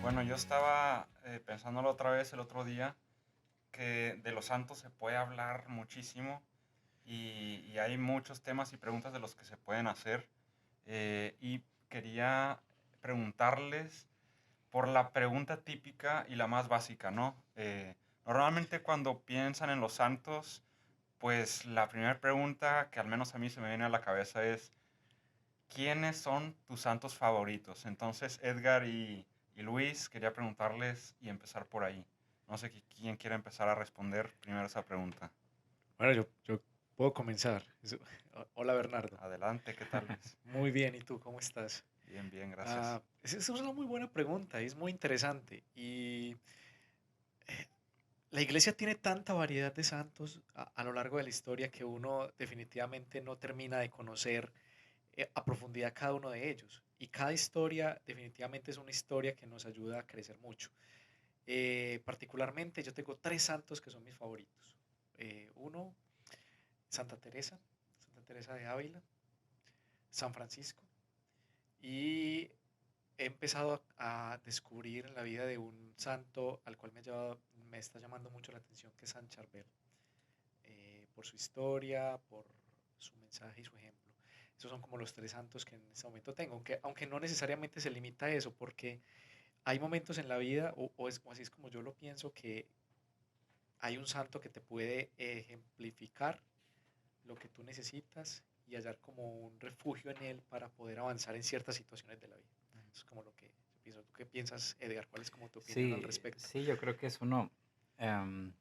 Bueno, yo estaba pensándolo otra vez el otro día, que de los santos se puede hablar muchísimo y hay muchos temas y preguntas de los que se pueden hacer. Y quería preguntarles por la pregunta típica y la más básica, ¿no? Normalmente cuando piensan en los santos, pues la primera pregunta que al menos a mí se me viene a la cabeza es, ¿quiénes son tus santos favoritos? Entonces, Edgar y Luis, quería preguntarles y empezar por ahí. No sé quién quiere empezar a responder primero esa pregunta. Bueno, yo puedo comenzar. Hola Bernardo. Adelante, ¿qué tal, Luis? Muy bien, ¿y tú cómo estás? Bien, bien, gracias. Esa es una muy buena pregunta, es muy interesante. Y la iglesia tiene tanta variedad de santos a lo largo de la historia que uno definitivamente no termina de conocer a profundidad cada uno de ellos. Y cada historia definitivamente es una historia que nos ayuda a crecer mucho. Particularmente yo tengo tres santos que son mis favoritos. Uno, Santa Teresa, Santa Teresa de Ávila, San Francisco. Y he empezado a descubrir en la vida de un santo al cual me está llamando mucho la atención, que es San Charbel, por su historia, por su mensaje y su ejemplo. Esos son como los tres santos que en este momento tengo, aunque no necesariamente se limita a eso, porque hay momentos en la vida, o así es como yo lo pienso, que hay un santo que te puede ejemplificar lo que tú necesitas y hallar como un refugio en él para poder avanzar en ciertas situaciones de la vida. Eso es como lo que yo pienso. ¿Tú qué piensas, Edgar? ¿Cuál es como tu opinión al Sí, respecto? sí, yo creo que es em,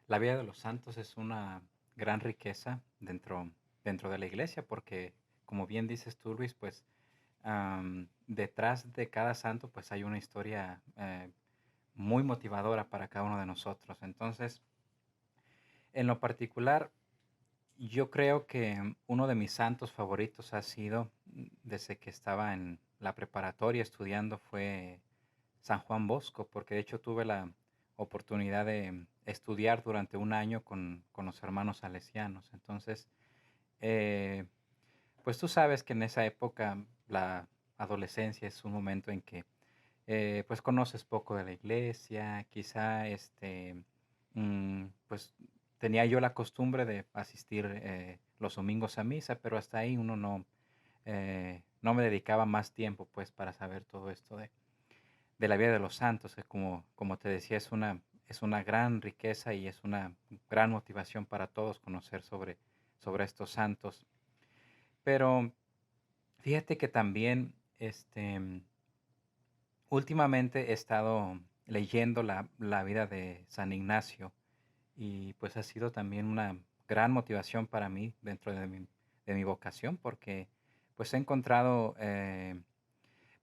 la vida de los santos es una gran riqueza dentro de la iglesia, porque como bien dices tú, Luis, pues detrás de cada santo pues hay una historia muy motivadora para cada uno de nosotros. Entonces, en lo particular, yo creo que uno de mis santos favoritos ha sido, desde que estaba en la preparatoria estudiando, fue San Juan Bosco, porque de hecho tuve la oportunidad de estudiar durante un año con los hermanos salesianos. Entonces, eh, pues tú sabes que en esa época la adolescencia es un momento en que pues conoces poco de la iglesia, quizá pues tenía yo la costumbre de asistir los domingos a misa, pero hasta ahí uno no me dedicaba más tiempo pues para saber todo esto de la vida de los santos. Como te decía, es una gran riqueza y es una gran motivación para todos conocer sobre estos santos. Pero fíjate que también últimamente he estado leyendo la vida de San Ignacio y pues ha sido también una gran motivación para mí dentro de mi vocación, porque pues he encontrado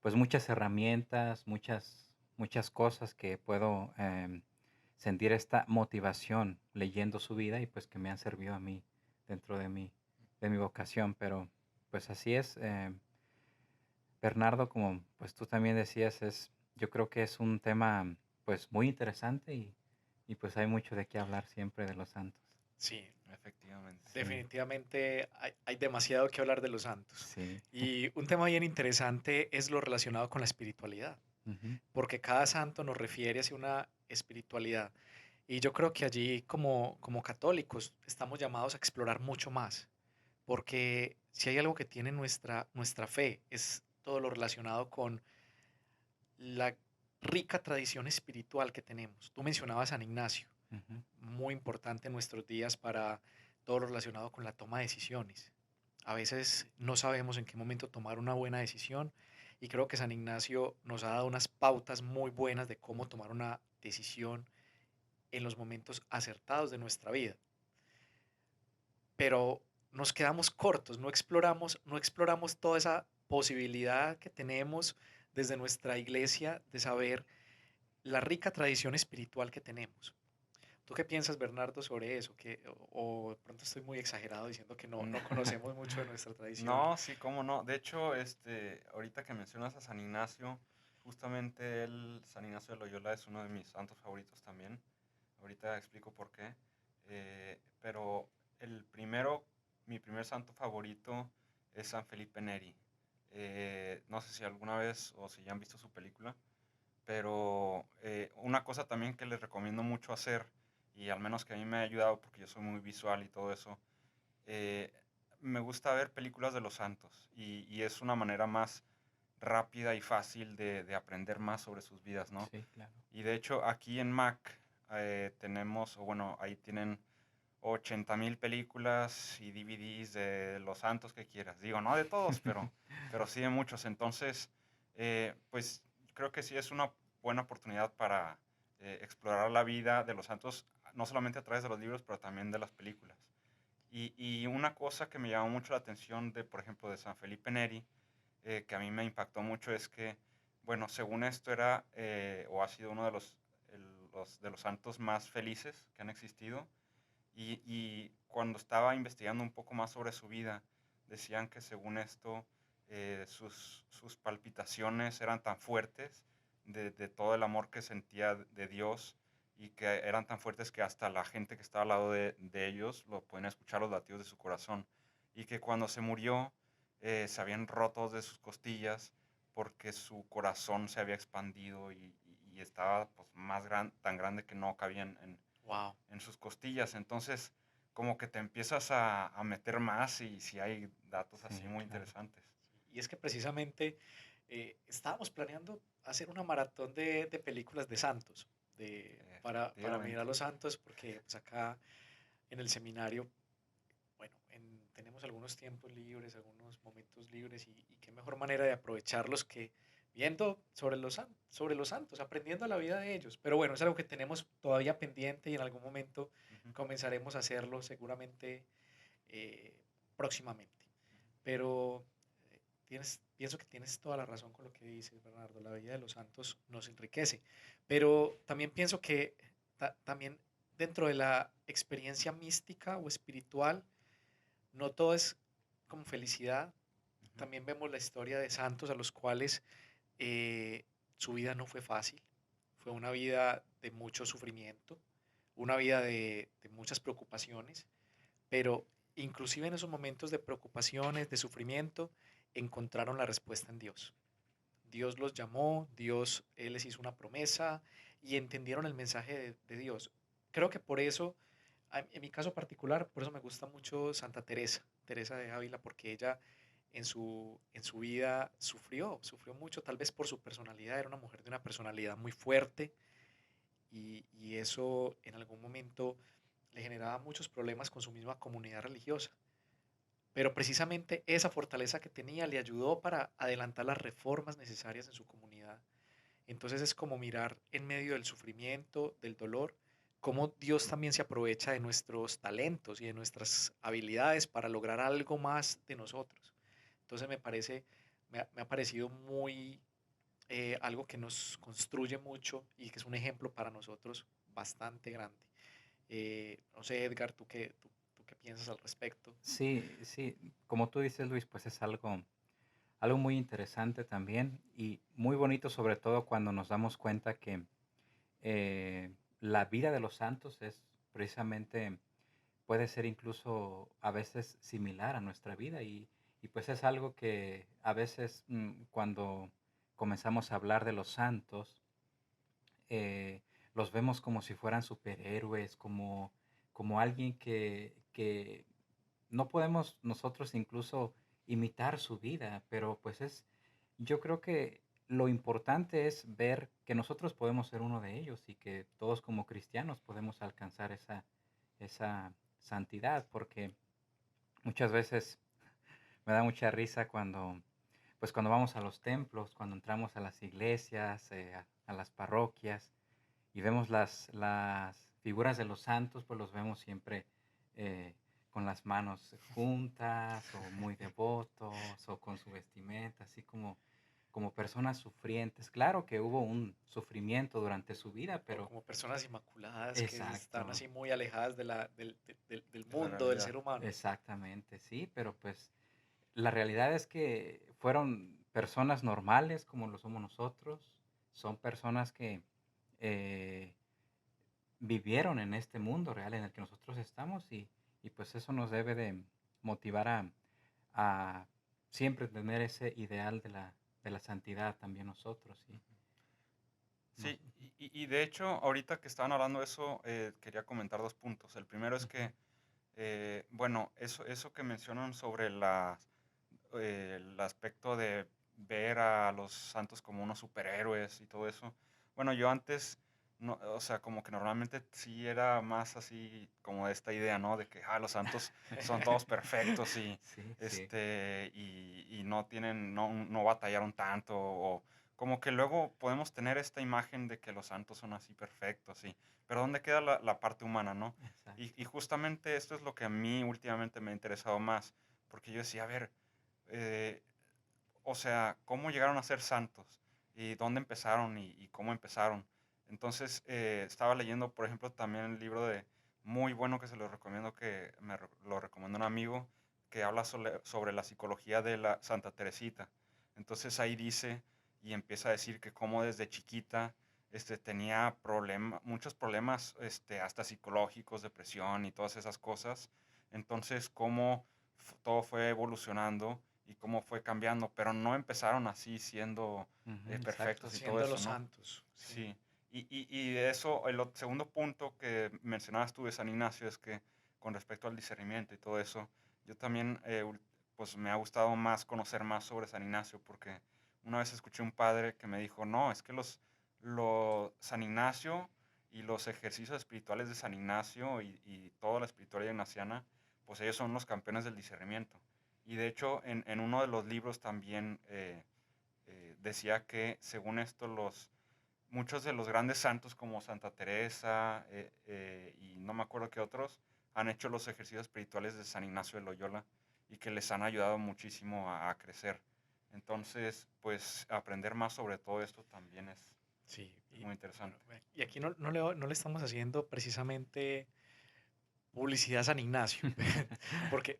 pues muchas herramientas, muchas cosas que puedo sentir esta motivación leyendo su vida y pues que me han servido a mí dentro de mi vocación. Pero pues así es, Bernardo, como pues tú también decías, yo creo que es un tema pues muy interesante y pues hay mucho de qué hablar siempre de los santos. Sí, Efectivamente. Sí, definitivamente hay demasiado que hablar de los santos. sí. Y un tema bien interesante es lo relacionado con la espiritualidad, Ujú. porque cada santo nos refiere hacia una espiritualidad. Y yo creo que allí como católicos estamos llamados a explorar mucho más, porque si hay algo que tiene nuestra fe es todo lo relacionado con la rica tradición espiritual que tenemos. Tú mencionabas a San Ignacio, Ujú. muy importante en nuestros días para todo lo relacionado con la toma de decisiones. A veces no sabemos en qué momento tomar una buena decisión y creo que San Ignacio nos ha dado unas pautas muy buenas de cómo tomar una decisión en los momentos acertados de nuestra vida. Pero nos quedamos cortos, no exploramos toda esa posibilidad que tenemos desde nuestra iglesia de saber la rica tradición espiritual que tenemos. ¿Tú qué piensas, Bernardo, sobre eso? O de pronto estoy muy exagerado diciendo que no conocemos mucho de nuestra tradición. No, sí, cómo no. De hecho, ahorita que mencionas a San Ignacio, justamente San Ignacio de Loyola, es uno de mis santos favoritos también. Ahorita explico por qué. Pero mi primer santo favorito es San Felipe Neri. No sé si alguna vez o si ya han visto su película. pero una cosa también que les recomiendo mucho hacer, y al menos que a mí me ha ayudado porque yo soy muy visual y todo eso, eh, me gusta ver películas de los santos y es una manera más rápida y fácil de aprender más sobre sus vidas, ¿no? Sí, claro. Y de hecho aquí en Mac tenemos, o bueno, ahí tienen 80,000 películas y DVDs de los santos que quieras. Digo, no de todos, pero sí de muchos. Entonces, pues creo que sí es una buena oportunidad para explorar la vida de los santos, no solamente a través de los libros, pero también de las películas. Y una cosa que me llamó mucho la atención de, por ejemplo, de San Felipe Neri, que a mí me impactó mucho, es que, bueno, según esto era o ha sido uno de de los santos más felices que han existido. Y cuando estaba investigando un poco más sobre su vida, decían que según esto, sus palpitaciones eran tan fuertes de todo el amor que sentía de Dios y que eran tan fuertes que hasta la gente que estaba al lado de ellos lo pueden escuchar los latidos de su corazón. Y que cuando se murió, se habían roto de sus costillas porque su corazón se había expandido y estaba pues, tan grande que no cabía Wow. en sus costillas. Entonces, como que te empiezas a meter más y si hay datos así Sí, muy claro. interesantes. Y es que precisamente estábamos planeando hacer una maratón de películas de santos, para mirar Efectivamente. los santos, porque pues acá en el seminario, bueno, tenemos algunos tiempos libres, algunos momentos libres, y qué mejor manera de aprovecharlos que viendo sobre los santos, aprendiendo la vida de ellos. Pero bueno, es algo que tenemos todavía pendiente y en algún momento Ujú. comenzaremos a hacerlo seguramente eh, próximamente. Pero pienso que tienes toda la razón con lo que dices, Bernardo. La vida de los santos nos enriquece. Pero también pienso que también dentro de la experiencia mística o espiritual, no todo es como felicidad. Ujú. También vemos la historia de santos a los cuales su vida no fue fácil. Fue una vida de mucho sufrimiento, una vida de muchas preocupaciones, pero inclusive en esos momentos de preocupaciones, de sufrimiento, encontraron la respuesta en Dios. Dios los llamó, Dios Él les hizo una promesa y entendieron el mensaje de Dios. Creo que por eso, en mi caso particular, por eso me gusta mucho Santa Teresa, Teresa de Ávila, porque ella en su vida sufrió mucho, tal vez por su personalidad, era una mujer de una personalidad muy fuerte y eso en algún momento le generaba muchos problemas con su misma comunidad religiosa. Pero precisamente esa fortaleza que tenía le ayudó para adelantar las reformas necesarias en su comunidad. Entonces es como mirar en medio del sufrimiento, del dolor, cómo Dios también se aprovecha de nuestros talentos y de nuestras habilidades para lograr algo más de nosotros. Entonces me ha parecido muy algo que nos construye mucho y que es un ejemplo para nosotros bastante grande. No sé, Edgar, tú qué piensas al respecto? Sí, sí, como tú dices, Luis, pues es algo muy interesante también y muy bonito, sobre todo cuando nos damos cuenta que la vida de los santos es precisamente, puede ser incluso a veces similar a nuestra vida y pues es algo que a veces cuando comenzamos a hablar de los santos, eh, los vemos como si fueran superhéroes, como alguien que no podemos nosotros incluso imitar su vida, pero pues yo creo que lo importante es ver que nosotros podemos ser uno de ellos y que todos como cristianos podemos alcanzar esa santidad, porque muchas veces me da mucha risa cuando vamos a los templos, cuando entramos a las iglesias, a las parroquias, y vemos las figuras de los santos, pues los vemos siempre eh, con las manos juntas o muy devotos o con su vestimenta, así como personas sufrientes. Claro que hubo un sufrimiento durante su vida, O pero como personas inmaculadas que están exacto, así muy alejadas del De la mundo, del realidad. ser humano. exactamente, sí, pero pues la realidad es que fueron personas normales como lo somos nosotros, son personas que eh, vivieron en este mundo real en el que nosotros estamos y pues eso nos debe de motivar a siempre tener ese ideal de la santidad también nosotros, ¿sí? Ujú. No Sí, sé. y de hecho, ahorita que estaban hablando de eso, quería comentar dos puntos. El primero es Ujú, que, bueno, eso que mencionan sobre el aspecto de ver a los santos como unos superhéroes y todo eso. Bueno, yo antes, no, o sea, como que normalmente sí era más así como esta idea, ¿no? De que los santos son todos perfectos Sí, sí. y no tienen, no batallaron tanto, o como que luego podemos tener esta imagen de que los santos son así perfectos, sí. Pero ¿dónde queda la parte humana, no? Y Exacto. justamente esto es lo que a mí últimamente me ha interesado más, porque yo decía, a ver, eh, o sea, ¿cómo llegaron a ser santos? ¿Y dónde empezaron y cómo empezaron? Entonces, estaba leyendo, por ejemplo, también el libro de muy bueno que se lo recomiendo, que lo recomendó un amigo, que habla sobre la psicología de la Santa Teresita. Entonces ahí dice y empieza a decir que cómo desde chiquita tenía muchos problemas hasta psicológicos, depresión y todas esas cosas. Entonces, cómo todo fue evolucionando y cómo fue cambiando, pero no empezaron así siendo Ujú, perfectos exacto. y todo Siendo eso, los ¿no? santos, sí. Sí. Y de eso, segundo punto que mencionabas tú de San Ignacio es que con respecto al discernimiento y todo eso, yo también, pues me ha gustado más conocer más sobre San Ignacio, porque una vez escuché un padre que me dijo, no, es que San Ignacio y los ejercicios espirituales de San Ignacio y toda la espiritualidad ignaciana, pues ellos son los campeones del discernimiento. Y de hecho, en uno de los libros también decía que, según esto, muchos de los grandes santos como Santa Teresa y no me acuerdo qué otros, han hecho los ejercicios espirituales de San Ignacio de Loyola y que les han ayudado muchísimo a crecer. Entonces, pues aprender más sobre todo esto también Sí, es y muy bueno, interesante. y aquí no le estamos haciendo precisamente publicidad a San Ignacio, porque,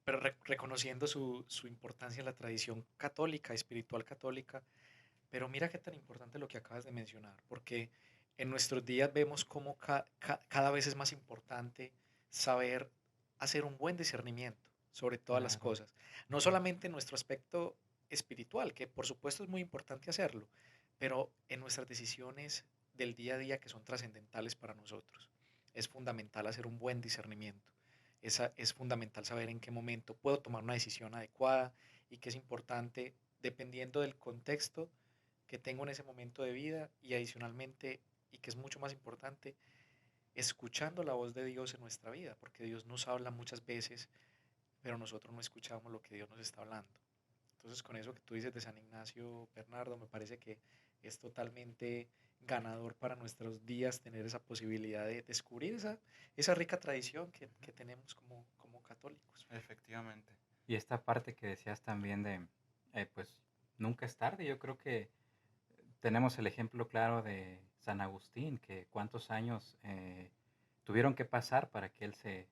pero reconociendo su importancia en la tradición católica, espiritual católica, pero mira qué tan importante lo que acabas de mencionar, porque en nuestros días vemos cómo cada vez es más importante saber hacer un buen discernimiento sobre todas las Claro. cosas. No Ujú, solamente en nuestro aspecto espiritual, que por supuesto es muy importante hacerlo, pero en nuestras decisiones del día a día que son trascendentales para nosotros. Es fundamental hacer un buen discernimiento. Es fundamental saber en qué momento puedo tomar una decisión adecuada y que es importante, dependiendo del contexto, que tengo en ese momento de vida y adicionalmente, y que es mucho más importante, escuchando la voz de Dios en nuestra vida, porque Dios nos habla muchas veces, pero nosotros no escuchamos lo que Dios nos está hablando. Entonces, con eso que tú dices de San Ignacio, Bernardo, me parece que es totalmente ganador para nuestros días tener esa posibilidad de descubrir esa rica tradición Ujú. que tenemos como católicos. Efectivamente. y esta parte que decías también de, pues, nunca es tarde. Yo creo que tenemos el ejemplo claro de San Agustín, que cuántos años tuvieron que pasar para que él se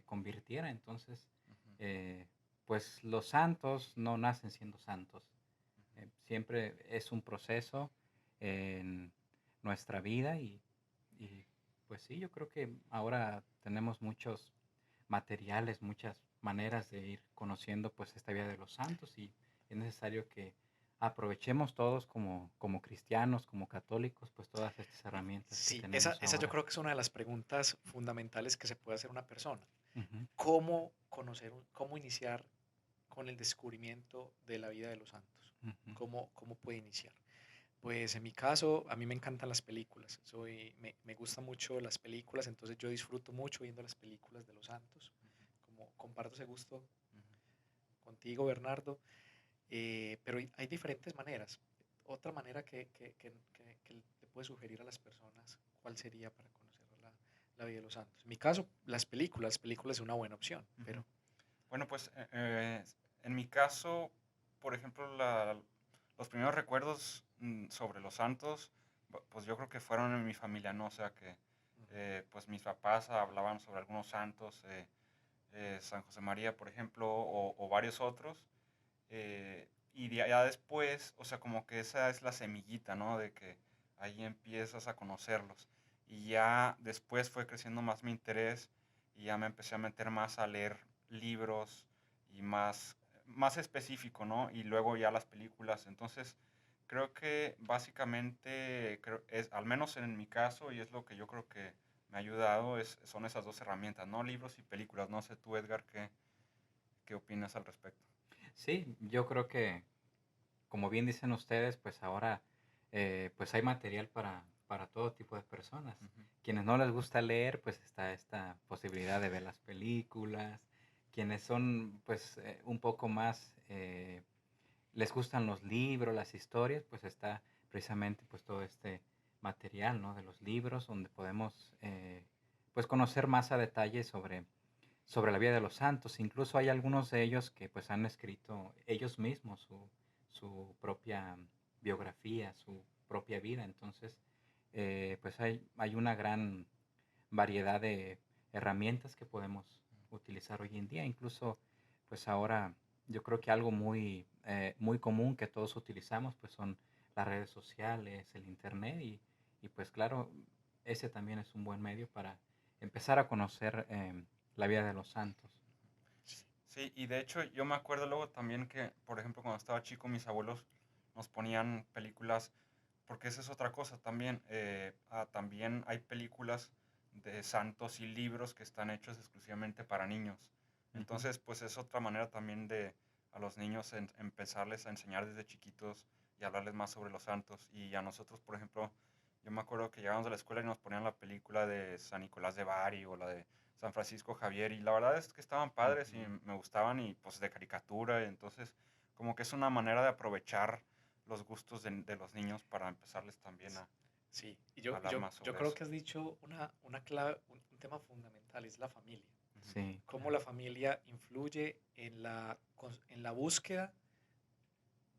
convirtiera. Entonces, Ujú, eh, pues los santos no nacen siendo santos. ujú. Siempre es un proceso en nuestra vida y, pues sí, yo creo que ahora tenemos muchos materiales, muchas maneras de ir conociendo pues esta vida de los santos y es necesario que aprovechemos todos como cristianos, como católicos, pues todas estas herramientas que Sí, tenemos esa yo ahora. creo que es una de las preguntas fundamentales que se puede hacer una persona. Ujú, ¿Cómo conocer, cómo iniciar con el descubrimiento de la vida de los santos? ujú, ¿Cómo puede iniciar? Pues en mi caso, a mí me encantan las películas. Me gustan mucho las películas, entonces yo disfruto mucho viendo las películas de los santos. Como comparto ese gusto Ujú, contigo, Bernardo. Pero hay diferentes maneras. Otra manera que le puede sugerir a las personas cuál sería para conocer la vida de los santos. En mi caso, las películas es una buena opción, ujú, ujú. pero Bueno, pues en mi caso, por ejemplo, los primeros recuerdos sobre los santos, pues yo creo que fueron en mi familia, ¿no? O sea que ujú, pues mis papás hablaban sobre algunos santos, San José María, por ejemplo, o varios otros. Y ya después, o sea, como que esa es la semillita, ¿no? De que ahí empiezas a conocerlos. Y ya después fue creciendo más mi interés y ya me empecé a meter más a leer libros y más específico, ¿no? Y luego ya las películas. Entonces, Creo que básicamente, al menos en mi caso, y es lo que yo creo que me ha ayudado, son esas dos herramientas, ¿no? Libros y películas. No sé tú, Edgar, qué opinas al respecto. Sí, yo creo que, como bien dicen ustedes, pues ahora pues hay material para todo tipo de personas. Ujú. Quienes no les gusta leer, pues está esta posibilidad de ver las películas. Quienes son pues un poco más, les gustan los libros, las historias, pues está precisamente pues todo este material, ¿no? De los libros donde podemos pues conocer más a detalle sobre la vida de los santos. Incluso hay algunos de ellos que pues han escrito ellos mismos su propia biografía, su propia vida. Entonces, pues hay una gran variedad de herramientas que podemos utilizar hoy en día. Incluso, pues ahora yo creo que algo muy común que todos utilizamos, pues son las redes sociales, el internet y pues claro, ese también es un buen medio para empezar a conocer la vida de los santos. Sí, y de hecho yo me acuerdo luego también que, por ejemplo, cuando estaba chico, mis abuelos nos ponían películas, porque esa es otra cosa también. También hay películas de santos y libros que están hechos exclusivamente para niños. Ujú. Entonces, pues es otra manera también de a los niños empezarles a enseñar desde chiquitos y hablarles más sobre los santos. Y a nosotros, por ejemplo, yo me acuerdo que llegábamos a la escuela y nos ponían la película de San Nicolás de Bari o la de San Francisco Javier, y la verdad es que estaban padres y Ujú. me gustaban, y pues de caricatura, y entonces como que es una manera de aprovechar los gustos de los niños para empezarles también Sí, y a hablar más yo sobre creo eso. que has dicho una clave, un tema fundamental, es la familia. Ujú. Sí, Cómo claro. la familia influye en la búsqueda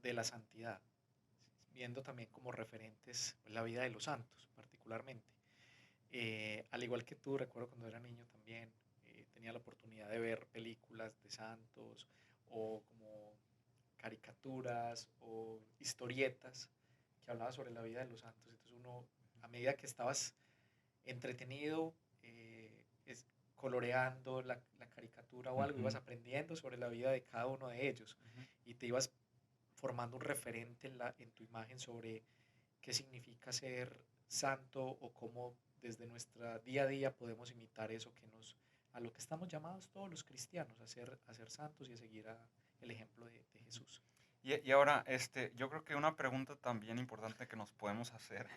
de la santidad, viendo también como referentes pues, la vida de los santos, particularmente. Al igual que tú, recuerdo cuando era niño también, tenía la oportunidad de ver películas de santos o como caricaturas o historietas que hablaban sobre la vida de los santos. Entonces uno, a medida que estabas entretenido, coloreando la caricatura o algo, ibas Ujú. aprendiendo sobre la vida de cada uno de ellos Ujú. y te ibas formando un referente en tu imagen sobre qué significa ser santo o cómo desde nuestra día a día podemos imitar eso a lo que estamos llamados todos los cristianos, a ser santos y a seguir el ejemplo de Jesús. Y ahora, yo creo que una pregunta también importante que nos podemos hacer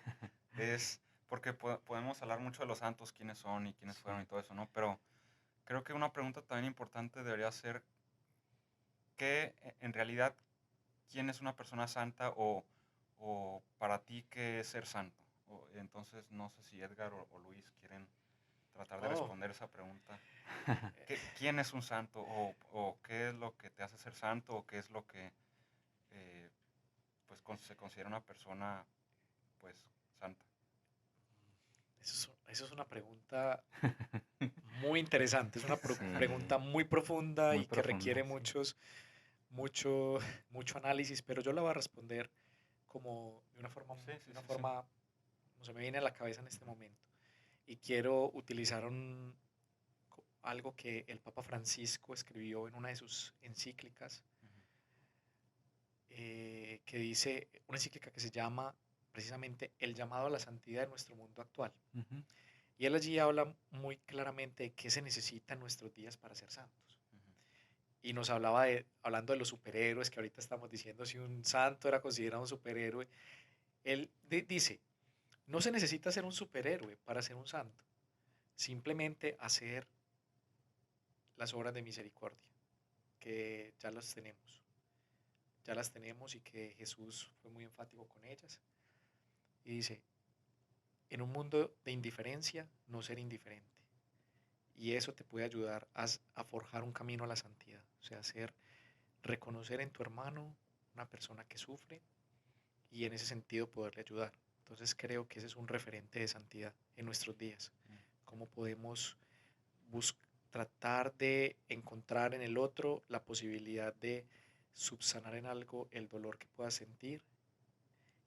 es, porque podemos hablar mucho de los santos, quiénes son y quiénes fueron y Sí. todo eso, ¿no? Pero creo que una pregunta también importante debería ser en realidad, quién es una persona santa, o para ti qué es ser santo. Entonces, no sé si Edgar o Luis quieren tratar de Oh, responder esa pregunta. eh, ¿Quién es un santo? ¿O qué es lo que te hace ser santo? ¿O qué es lo que eh, pues, se considera una persona pues santa? eso es una pregunta muy interesante, es una Sí, pregunta muy profunda muy y que requiere profunda, sí. mucho, mucho análisis, pero yo la voy a responder como Sí, de sí, una sí, sí. forma como se me viene a la cabeza en este Ujú, momento. Y quiero utilizar algo que el Papa Francisco escribió en una de sus encíclicas, ujú, que dice, una encíclica que se llama precisamente El llamado a la santidad en nuestro mundo actual. Ujú. Y él allí habla muy claramente de qué se necesita en nuestros días para ser santos. ujú, Y nos hablando de los superhéroes, que ahorita estamos diciendo si un santo era considerado un superhéroe, él dice, no se necesita ser un superhéroe para ser un santo, simplemente hacer las obras de misericordia, que ya las tenemos y que Jesús fue muy enfático con ellas. Y dice, en un mundo de indiferencia, no ser indiferente. Y eso te puede ayudar a forjar un camino a la santidad, o sea, reconocer en tu hermano una persona que sufre y en ese sentido poderle ayudar. Entonces creo que ese es un referente de santidad en nuestros días. ujú, Cómo podemos tratar de encontrar en el otro la posibilidad de subsanar en algo el dolor que pueda sentir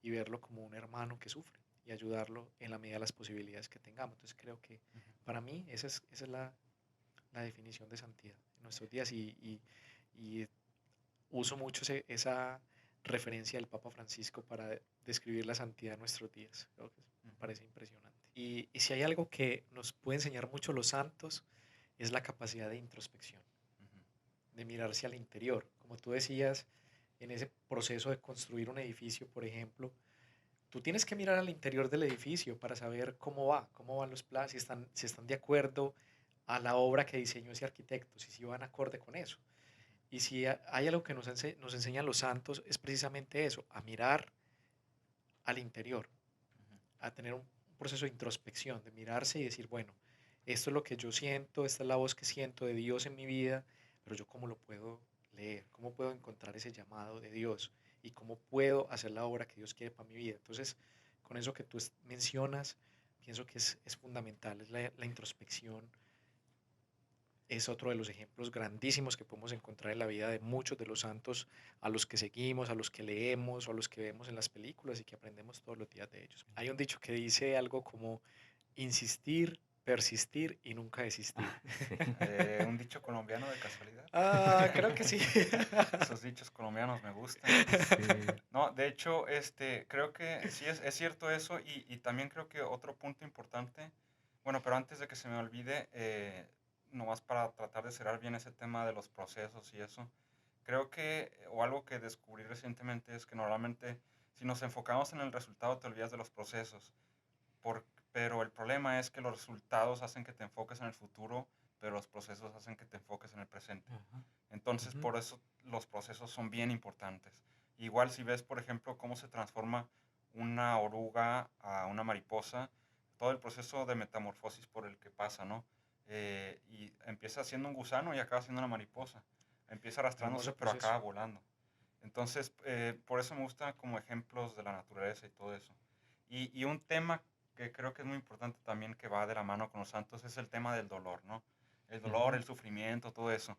y verlo como un hermano que sufre y ayudarlo en la medida de las posibilidades que tengamos. Entonces creo que ujú. para mí esa es la definición de santidad en nuestros días y uso mucho esa referencia del Papa Francisco para describir la santidad de nuestros días. Creo que me Ujú, parece impresionante. Y si hay algo que nos puede enseñar mucho los santos, es la capacidad de introspección, ujú, de mirarse al interior. Como tú decías, en ese proceso de construir un edificio, por ejemplo, tú tienes que mirar al interior del edificio para saber cómo van los planos, si están de acuerdo a la obra que diseñó ese arquitecto, si van acorde con eso. Y si hay algo que nos enseñan los santos, es precisamente eso, a mirar al interior, ujú. a tener un proceso de introspección, de mirarse y decir, bueno, esto es lo que yo siento, esta es la voz que siento de Dios en mi vida, pero yo cómo lo puedo leer, cómo puedo encontrar ese llamado de Dios y cómo puedo hacer la obra que Dios quiere para mi vida. Entonces, con eso que tú mencionas, pienso que es fundamental, es la introspección. Es otro de los ejemplos grandísimos que podemos encontrar en la vida de muchos de los santos a los que seguimos, a los que leemos o a los que vemos en las películas y que aprendemos todos los días de ellos. Hay un dicho que dice algo como insistir, persistir y nunca desistir. Sí, Un dicho colombiano de casualidad. Creo que sí. Esos dichos colombianos me gustan. sí. No, de hecho, creo que sí es cierto eso y también creo que otro punto importante, bueno, pero antes de que se me olvide, nomás para tratar de cerrar bien ese tema de los procesos y eso, creo que, o algo que descubrí recientemente es que normalmente si nos enfocamos en el resultado te olvidas de los procesos, pero el problema es que los resultados hacen que te enfoques en el futuro, pero los procesos hacen que te enfoques en el presente. Ajá. Entonces, Ujú. por eso los procesos son bien importantes. Igual si ves, por ejemplo, cómo se transforma una oruga a una mariposa, todo el proceso de metamorfosis por el que pasa, ¿no? Y empieza siendo un gusano y acaba siendo una mariposa. Empieza arrastrándose, Hermoso pero proceso. acaba volando. Entonces, por eso me gusta como ejemplos de la naturaleza y todo eso. Y un tema que creo que es muy importante también que va de la mano con los santos es el tema del dolor, ¿no? El dolor, Ujú. el sufrimiento, todo eso.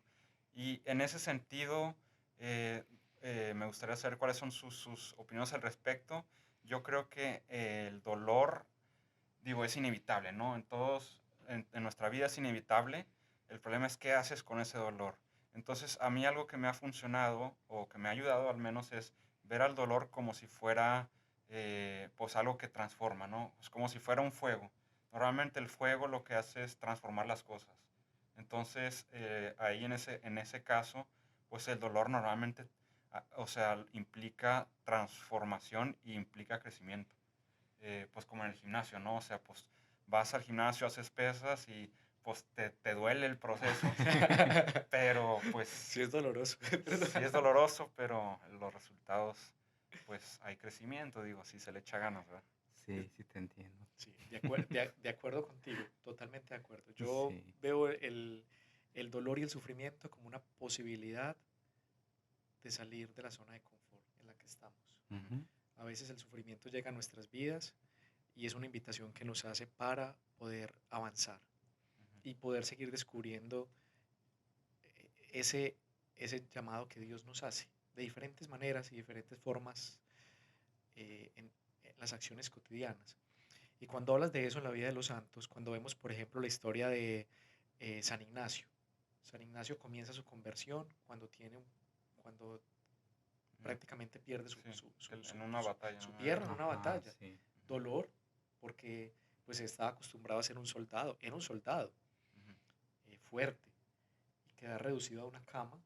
Y en ese sentido, eh, me gustaría saber cuáles son sus opiniones al respecto. Yo creo que el dolor, digo, es inevitable, ¿no? En nuestra vida es inevitable. El problema es qué haces con ese dolor. Entonces, a mí algo que me ha funcionado o que me ha ayudado al menos es ver al dolor como si fuera, pues, algo que transforma, ¿no? Es como si fuera un fuego. Normalmente el fuego lo que hace es transformar las cosas. Entonces, ahí en ese caso, pues el dolor normalmente, o sea, implica transformación y implica crecimiento, pues como en el gimnasio, ¿no? O sea, pues vas al gimnasio, haces pesas y pues te duele el proceso, pero Sí, pues es doloroso. sí es doloroso, pero los resultados, pues hay crecimiento, digo, si se le echa ganas, ¿verdad? Sí, sí te entiendo. Sí, de acuerdo contigo, totalmente de acuerdo. Yo Sí. veo el dolor y el sufrimiento como una posibilidad de salir de la zona de confort en la que estamos. Ujú, Ujú. A veces el sufrimiento llega a nuestras vidas y es una invitación que nos hace para poder avanzar ujú, y poder seguir descubriendo ese, ese llamado que Dios nos hace de diferentes maneras y diferentes formas en las acciones cotidianas. Y cuando hablas de eso en la vida de los santos, cuando vemos, por ejemplo, la historia de San Ignacio, San Ignacio comienza su conversión cuando ujú. prácticamente pierde Sí, en una batalla, en su una pierna guerra. en una Ajá, batalla. sí. Ujú, Dolor, porque pues estaba acostumbrado a ser un soldado, era un soldado ujú, fuerte, y quedar reducido a una cama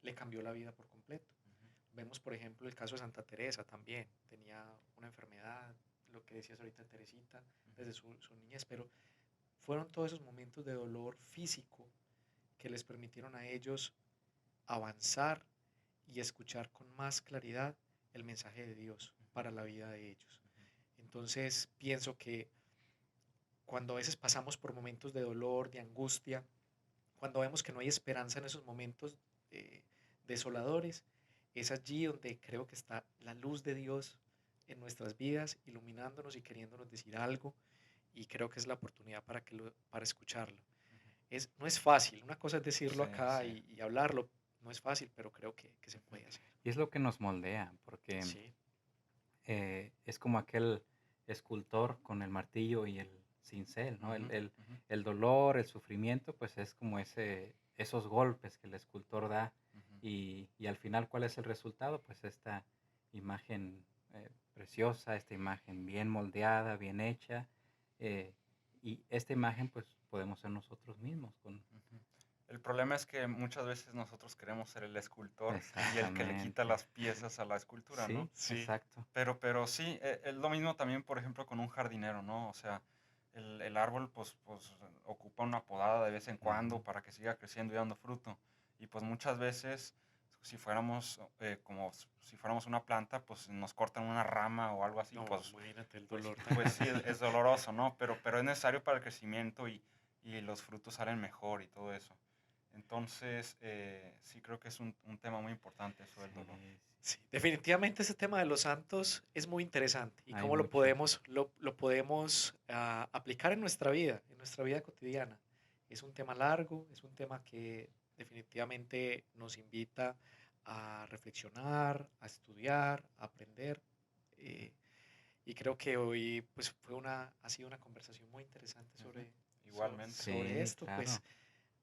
le cambió la vida por completo. ujú, Vemos, por ejemplo, el caso de Santa Teresa también, tenía una enfermedad, lo que decías ahorita Teresita, ujú, desde su niñez, pero fueron todos esos momentos de dolor físico que les permitieron a ellos avanzar y escuchar con más claridad el mensaje de Dios para la vida de ellos. ujú, Entonces pienso que cuando a veces pasamos por momentos de dolor, de angustia, cuando vemos que no hay esperanza en esos momentos eh, desoladores, es allí donde creo que está la luz de Dios en nuestras vidas, iluminándonos y queriéndonos decir algo, y creo que es la oportunidad para escucharlo. ujú. No es fácil, una cosa es decirlo Sí, acá sí. y hablarlo, no es fácil, pero creo que se Ujú. puede hacer. Y es lo que nos moldea, porque Sí, es como aquel escultor con el martillo y el cincel, ¿no? Ujú, ujú, El dolor, el sufrimiento, pues es como esos golpes que el escultor da ujú. Y al final, ¿cuál es el resultado? Pues esta imagen preciosa, esta imagen bien moldeada, bien hecha. Y esta imagen, pues podemos ser nosotros mismos. Ujú. El problema es que muchas veces nosotros queremos ser el escultor y el que le quita Exactamente. las piezas a la escultura, ¿no? Sí, Sí, exacto. Pero sí, es lo mismo también, por ejemplo, con un jardinero, ¿no? O sea, el árbol pues ocupa una podada de vez en cuando Ujú. para que siga creciendo y dando fruto. Y pues muchas veces, si fuéramos si fuéramos una planta, pues nos cortan una rama o algo así, no, pues, imagínate el pues, dolor tan pues sí, grande. es doloroso, ¿no? Pero es necesario para el crecimiento y los frutos salen mejor y todo eso. Entonces, sí creo que es un tema muy importante eso del Sí, dolor. sí. Sí, definitivamente ese tema de los santos es muy interesante y Hay cómo lo mucho. podemos aplicar en nuestra vida cotidiana. Es un tema largo, es un tema que definitivamente nos invita a reflexionar, a estudiar, a aprender. eh, y creo que hoy pues ha sido una conversación muy interesante Ujú. Igualmente. sobre Sí, esto. Pues claro.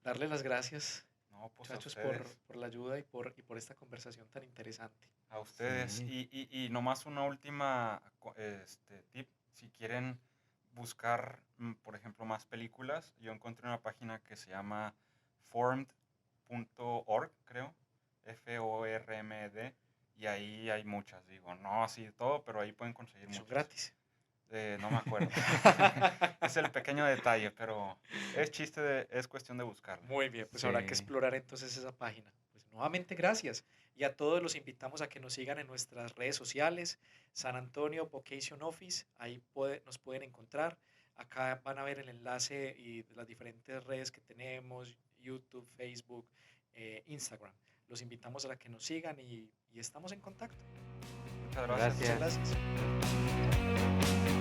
darle las gracias, No, pues a muchachos, ustedes. por la ayuda y por esta conversación tan interesante. A ustedes. Sí. Y nomás una última tip. Si quieren buscar, por ejemplo, más películas, yo encontré una página que se llama formed.org, creo. FORMD. Y ahí hay muchas, digo, no así de todo, pero ahí pueden conseguir Y son muchas. gratis. No me acuerdo. Es el pequeño detalle, pero es cuestión de buscarle. Muy bien, pues habrá que Sí. explorar entonces esa página. Pues nuevamente gracias. Y a todos los invitamos a que nos sigan en nuestras redes sociales, San Antonio Vocation Office, ahí nos pueden encontrar. Acá van a ver el enlace y de las diferentes redes que tenemos, YouTube, Facebook, Instagram. Los invitamos a que nos sigan y estamos en contacto. Muchas gracias. Muchas Gracias. gracias.